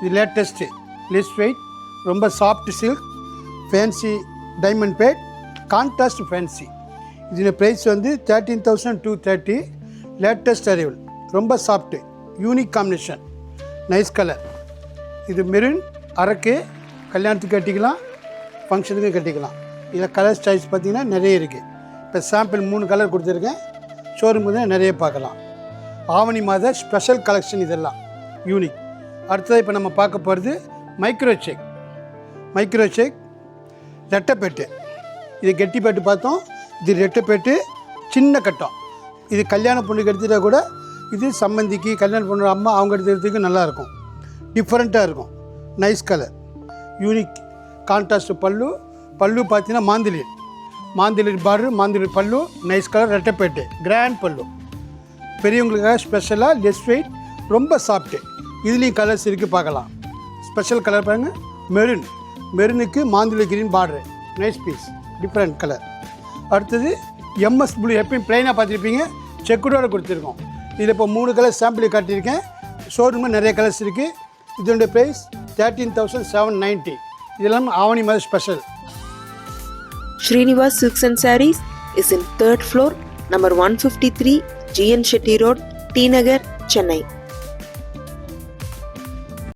இது latest less weight, ரொம்ப soft silk, fancy diamond பேட், கான்ட்ராஸ்ட் ஃபேன்சி. இதோட ப்ரைஸ் வந்து 13,230. லேட்டஸ்ட் அரைவல், ரொம்ப soft, unique combination, nice colour. இது மெரூன், அரக்கு, கல்யாணத்துக்கு கட்டிக்கலாம், ஃபங்க்ஷனுக்கு கட்டிக்கலாம். இதில் கலர் சாய்ஸ் பார்த்திங்கன்னா நிறைய இருக்குது. இப்போ சாம்பிள் 3 கலர் கொடுத்துருக்கேன். ஷோரூம் தான் நிறைய பார்க்கலாம். ஆவணி மாத ஸ்பெஷல் கலெக்ஷன் இதெல்லாம் யூனிக். அடுத்தது இப்போ நம்ம பார்க்க போகிறது மைக்ரோ செக் ரெட்டைப்பேட்டு. இது கெட்டிப்பேட்டு பார்த்தோம், இது ரெட்டைப்பேட்டு சின்ன கட்டம். இது கல்யாண பொண்ணுக்கு எடுத்துகிட்டா கூட இது சம்மந்திக்கு, கல்யாண பொண்ணு அம்மா அவங்க எடுத்துக்கிறதுக்கு நல்லாயிருக்கும், டிஃப்ரெண்ட்டாக இருக்கும். Nice colour, unique contrast. பல்லு பார்த்தீங்கன்னா மாந்திலி பார்டர், மாந்திலி பல்லு, நைஸ் கலர், ரெட்டைப்பேட்டு, கிராண்ட் பல்லு. பெரியவங்களுக்காக ஸ்பெஷலாக லெஸ் வெயிட், ரொம்ப சாஃப்ட்டு. இதுலேயும் கலர்ஸ் இருக்குது, பார்க்கலாம். ஸ்பெஷல் கலர் பாருங்கள், மெரூனுக்கு மாந்திலி green border, nice piece, different colour. அடுத்தது எம்எஸ் ப்ளூ, எப்பயும் ப்ளைனாக பார்த்துருப்பீங்க, செக்குடோடு கொடுத்துருக்கோம். இதில் இப்போ 3 கலர் சாம்பிள் காட்டியிருக்கேன். ஷோரூமில் நிறைய கலர்ஸ் இருக்குது. இதனுடைய ப்ரைஸ் 13,790. இதெல்லாம் ஆவணி மாத special. Srinivas Silks and Sarees is in 3rd floor, number 153, GN Shetty Road, T Nagar, Chennai.